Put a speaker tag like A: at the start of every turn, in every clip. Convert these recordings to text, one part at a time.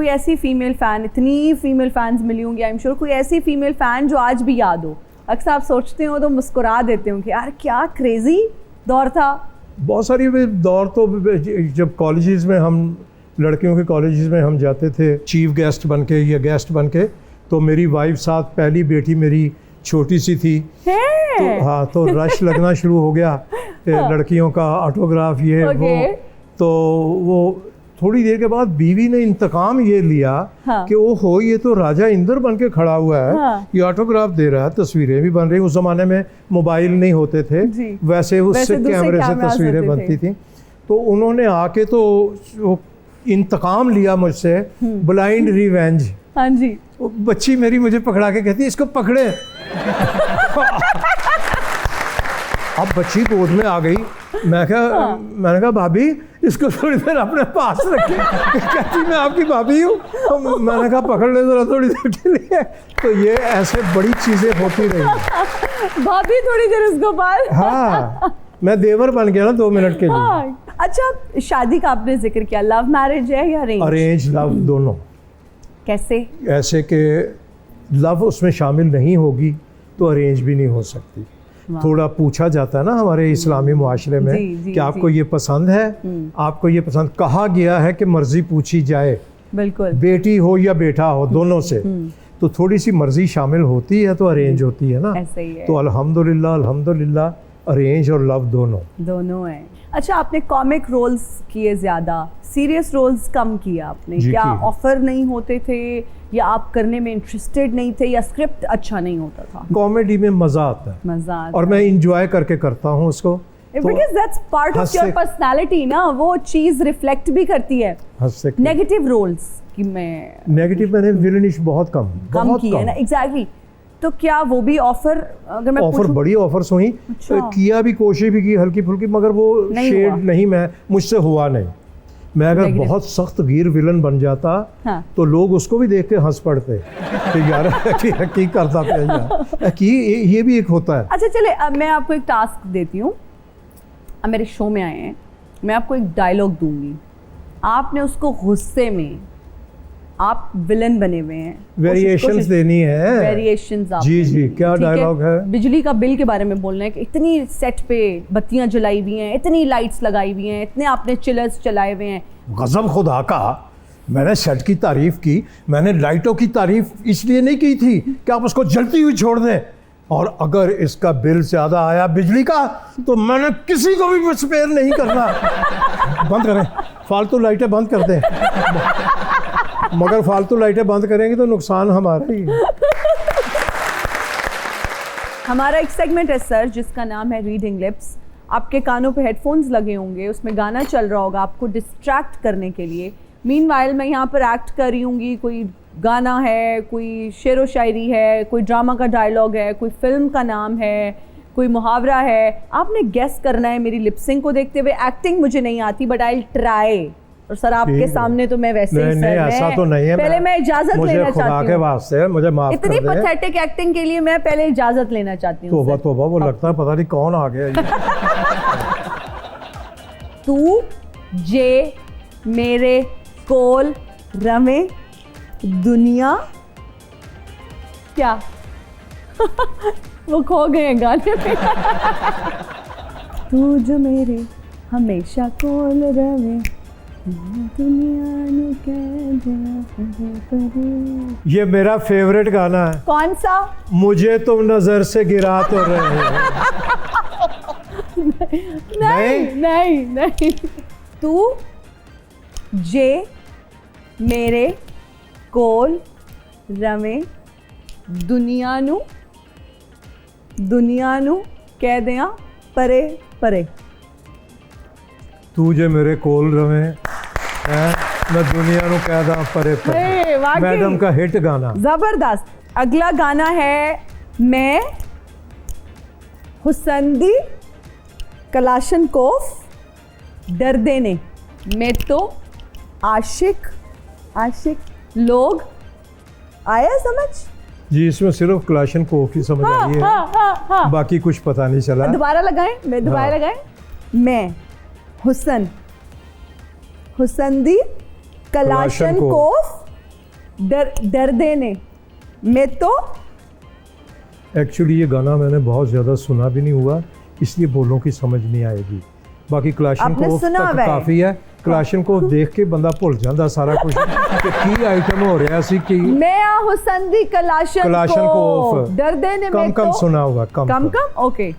A: कोई ऐसी female fan, इतनी फीमेल फैंस मिली होंगी आई एम श्योर, कोई ऐसी फीमेल फ़ैन जो आज भी याद हो, अक्सर आप सोचते हो तो मुस्कुरा देते हो कि यार क्या क्रेजी दौर था।
B: बहुत सारी दौर तो जब कॉलेजेस में हम लड़कियों के कॉलेजेस में हम जाते थे चीफ गेस्ट बन के या गेस्ट बन के, तो मेरी वाइफ साथ, पहली बेटी मेरी छोटी सी थी तो हाँ, तो रश लगना शुरू हो गया लड़कियों का ऑटोग्राफ ये वो। तो वो थोड़ी देर के बाद बीवी ने इंतकाम ये लिया कि ओ हो ये तो राजा इंद्र बन के खड़ा हुआ है, ये ऑटोग्राफ दे रहा है, तस्वीरें भी बन रही। उस ज़माने में मोबाइल नहीं होते थे, वैसे उससे कैमरे से तस्वीरें बनती थी। तो उन्होंने आके तो इंतकाम लिया मुझसे, ब्लाइंड रिवेंज।
A: हाँ जी।
B: बच्ची मेरी मुझे पकड़ा के कहती इसको पकड़े। अब बच्ची गोद में आ गई, मैंने कहा भाभी इसको थोड़ी देर अपने पास रखिए। कहती मैं आपकी भाभी हूँ। तो मैंने कहा पकड़ ले जरा थोड़ी देर के लिए। तो ये ऐसे बड़ी चीज़ें होती रही।
A: भाभी थोड़ी देर इसको पास।
B: हाँ, मैं देवर बन गया ना 2 मिनट के लिए।
A: हाँ। अच्छा, शादी का आपने जिक्र किया, लव मैरिज है या अरेंज?
B: अरेंज लव दोनों।
A: कैसे?
B: ऐसे कि लव उसमें शामिल नहीं होगी तो अरेंज भी नहीं हो सकती। थोड़ा पूछा जाता है ना हमारे इस्लामी मुआशरे में कि आपको ये पसंद है, आपको ये पसंद, कहा गया है कि मर्जी पूछी जाए,
A: बिल्कुल,
B: बेटी हो या बेटा हो दोनों से। तो थोड़ी सी मर्जी शामिल होती है तो अरेंज होती है ना।
A: ऐसे ही है।
B: तो अल्हम्दुलिल्लाह अल्हम्दुलिल्लाह अरेंज और लव दोनों
A: हैं। अच्छा, आपने कॉमिक रोल्स किए ज़्यादा, सीरियस रोल्स कम किया आपने, क्या ऑफर नहीं होते थे या आप करने में इंटरेस्टेड नहीं थे या स्क्रिप्ट अच्छा नहीं होता था?
B: कॉमेडी में मज़ा आता है और मैं इंजॉय करके करता हूँ उसको,
A: because that's part of your personality ना, वो चीज़ रिफ्लेक्ट भी करती है। नेगेटिव रोल्स की
B: नेगेटिव मैंने विलनिश बहुत कम
A: की है ना। एग्जैक्टली। तो क्या वो भी ऑफर, अगर मैं
B: ऑफर, बड़ी ऑफर्स हुई, किया भी, कोशिश भी की हल्की फुल्की, मगर वो शेड नहीं, मैं मुझसे हुआ नहीं। मैं अगर बहुत सख्त गिर विलन बन जाता तो लोग उसको भी देख के हंस पड़ते कि यार की करता यार कि ये भी एक होता है।
A: अच्छा चले, अब मैं आपको एक टास्क देती हूँ। अब मेरे शो में आए हैं, मैं आपको एक डायलॉग दूंगी, आपने उसको गुस्से में, आप विलन बने हुए हैं,
B: वेरिएशंस देनी है।
A: वेरिएशंस आप
B: जी क्या डायलॉग है?
A: बिजली का बिल के बारे में बोलना है कि इतनी सेट पे बत्तियां जलाई हुई हैं, इतनी लाइट्स लगाई हुई हैं, इतने आपने चिलर्स चलाए हुए हैं।
B: गजब खुदा का, मैंने सेट की तारीफ की, मैंने लाइटों की तारीफ इसलिए नहीं की थी कि आप उसको जलती हुई छोड़ दें, और अगर इसका बिल ज़्यादा आया बिजली का तो मैंने किसी को भी स्पेयर नहीं करना। बंद करें, फालतू लाइटें बंद कर दें। मगर फालतू लाइटें बंद करेंगे तो नुकसान हमारा ही है।
A: हमारा एक सेगमेंट है सर जिसका नाम है रीडिंग लिप्स। आपके कानों पे हेडफोन्स लगे होंगे, उसमें गाना चल रहा होगा आपको डिस्ट्रैक्ट करने के लिए। मीनवाइल मैं यहाँ पर एक्ट कर रही हूँगी, कोई गाना है, कोई शेरो शायरी है, कोई ड्रामा का डायलॉग है, कोई फिल्म का नाम है, कोई मुहावरा है, आपने गेस करना है मेरी लिपसिंग को देखते हुए। एक्टिंग मुझे नहीं आती बट आई विल ट्राई। और सर आपके सामने तो मैं वैसे ही,
B: नहीं ऐसा तो नहीं है।
A: पहले मैं इजाजत लेना चाहती
B: हूँ, मुझे माफ कर दे।
A: इतनी पैथेटिक एक्टिंग के लिए मैं पहले इजाजत लेना चाहती हूँ।
B: तौबा, वो लगता है पता नहीं कौन आ गया ये।
A: तू जे मेरे कोल रमे दुनिया, क्या वो खो गए गाने में। तू जो मेरे हमेशा कोल रमे
B: ये मेरा फेवरेट गाना है।
A: कौन सा? मुझे
B: तुम नजर से गिरा तो रहे हो।
A: नहीं। तू जे मेरे कोल रमे दुनिया नू कह दिया परे परे।
B: तू जे मेरे कोल रवे मैं दुनिया नू कह दा परे परे। मैडम का हिट गाना,
A: जबरदस्त। अगला गाना है मैं हुसैनदी कलाशनकोफ डरदे ने, मैं तो आशिक लोग। आया समझ?
B: जी, इसमें सिर्फ कलाशनकोफ ही समझ आई है।
A: हाँ।
B: बाकी कुछ पता नहीं चला।
A: दोबारा लगाएं। मैं हुसैनदी कलाशनकोफ दर्देने में तो
B: एक्चुअली ये गाना मैंने बहुत ज़्यादा सुना भी नहीं हुआ, इसलिए बोलों की समझ नहीं आएगी। बाकी क्लाशन
A: आपने
B: को
A: सुना
B: तक
A: हुआ है?
B: काफ़ी है। क्लाशन को देख के बंदा भुल जाता सारा कुछ कि की आइटम हो रहा सी कि
A: मैं हुसन दी कलाशन
B: कलाशन को
A: को
B: ऑफ।
A: दर्देने
B: कम
A: में
B: कम
A: तो
B: सुना हुआ, कम
A: ओके।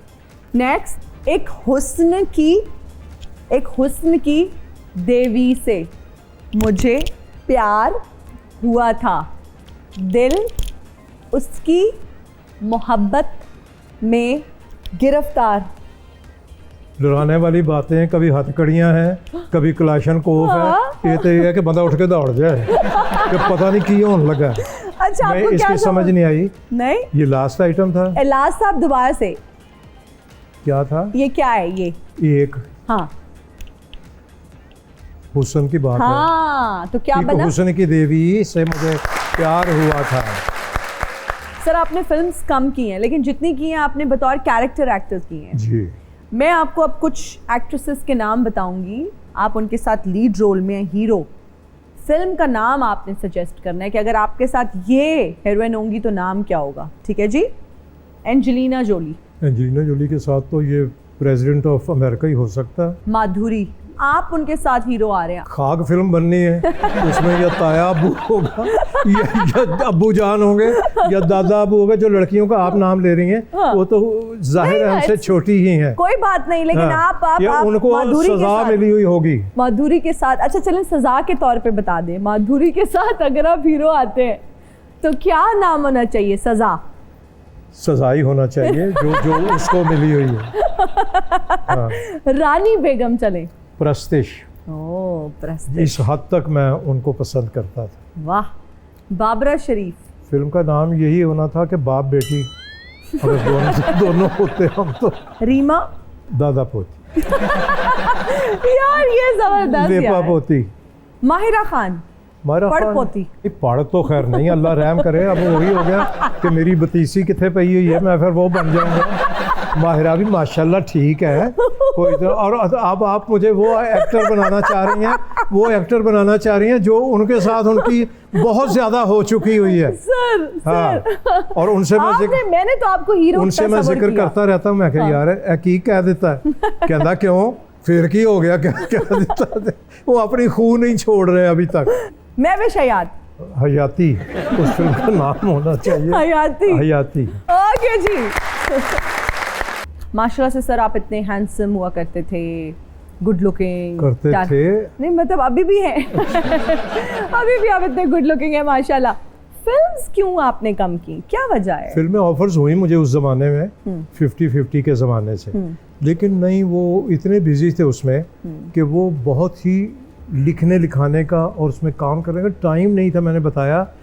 A: नेक्स्ट, एक हुस्न की देवी से मुझे प्यार हुआ था, दिल उसकी मोहब्बत में गिरफ्तार।
B: डराने वाली बातें हैं, कभी हथकड़ियाँ हैं, कभी क्लाशन कोफ है। ये तो ये है कि बंदा उठ के दौड़ जाए कि पता नहीं की होने लगा।
A: अच्छा,
B: मैं
A: आपको क्या
B: इसकी समझ नहीं आई।
A: नहीं,
B: ये लास्ट आइटम था,
A: एलाज साहब दोबारा से,
B: क्या था?
A: ये क्या है ये?
B: एक
A: हाँ
B: हुस्न की बात है
A: हाँ, तो क्या
B: कि
A: बना?
B: हुस्न की देवी से मुझे प्यार हुआ था।
A: सर आपने फिल्म्स कम की हैं, लेकिन जितनी की हैं आपने बतौर कैरेक्टर एक्टर्स की हैं।
B: जी,
A: मैं आपको अब कुछ एक्ट्रेसेस के नाम बताऊंगी, आप उनके साथ लीड रोल में हीरो। फिल्म का नाम आपने सजेस्ट करना है कि अगर आपके साथ ये हीरोइन होंगी तो नाम क्या होगा, ठीक है जी? एंजेलिना जोली,
B: एंजेलिना जोली के साथ तो ये प्रेसिडेंट ऑफ अमेरिका ही हो सकता है।
A: माधुरी, आप उनके साथ हीरो आ रहे हैं।
B: खाक फिल्म बननी है, उसमें या ताया अबू होगा या अबू जान होंगे या दादा अबू होगा। जो लड़कियों का आप नाम ले रही हैं,
A: हाँ।
B: वो तो जाहिर है
A: नहीं,
B: हमसे छोटी ही हैं।
A: कोई बात नहीं, लेकिन
B: हाँ।
A: आप
B: या उनको
A: माधुरी के
B: सजा
A: साथ,
B: मिली हुई होगी।
A: माधुरी के साथ, अच्छा चलें सजा के तौर पे बता दें, माधुरी के साथ अगर आप हीरो आते हैं तो क्या नाम होना चाहिए? सजा,
B: सजाई होना चाहिए जो जो उसको मिली हुई है। हाँ।
A: रानी बेगम चलें।
B: प्रस्तिश,
A: ओह प्रस्तिश,
B: इस हद तक मैं उनको पसंद करता था।
A: वाह। बाबरा शरीफ,
B: फिल्म का नाम यही होना था कि बाप बेटी अगर दोनों होते हम तो
A: रीमा,
B: दादा पोती,
A: यार ये जबरदस्त
B: लेपा
A: यार।
B: पोती,
A: माहिरा खान,
B: मारा
A: पढ़
B: खान।
A: पोती।
B: ये पढ़ तो खैर नहीं, अल्लाह रहम करे। अब वही हो गया कि मेरी बतीसी कितने पई हुई है, मैं फिर वो बन जाऊंगा। माहिरा भी माशाल्लाह ठीक है कोई तो। और अब आप मुझे वो एक्टर बनाना चाह रही हैं, वो एक्टर बनाना चाह रही हैं जो उनके साथ उनकी बहुत ज़्यादा हो चुकी हुई है।
A: सर,
B: हाँ, और उनसे मैं
A: मैंने तो आपको हीरो
B: उनसे मैं जिक्र करता रहता हूँ। मैं कह यार की कह देता है, कहता क्यों फिर की हो गया, क्या कह देता है। वो अपनी खून नहीं छोड़ रहे अभी तक।
A: महविश हयात,
B: हयाती उस फिल्म का नाम होना चाहिए,
A: हयाती।
B: हयाती।
A: ओके जी। माशाल्लाह से सर आप इतने हैंडसम हुआ करते थे, गुड लुकिंग
B: करते थे।
A: नहीं मतलब अभी भी हैं। अभी भी आप इतने गुड लुकिंग हैं माशाल्लाह। फिल्म्स क्यों आपने कम की, क्या वजह है?
B: फिल्में ऑफर्स हुई मुझे उस ज़माने में 50-50 के ज़माने से, लेकिन नहीं, वो इतने बिजी थे उसमें कि वो बहुत ही लिखने लिखाने का और उसमें काम करने का टाइम नहीं था। मैंने बताया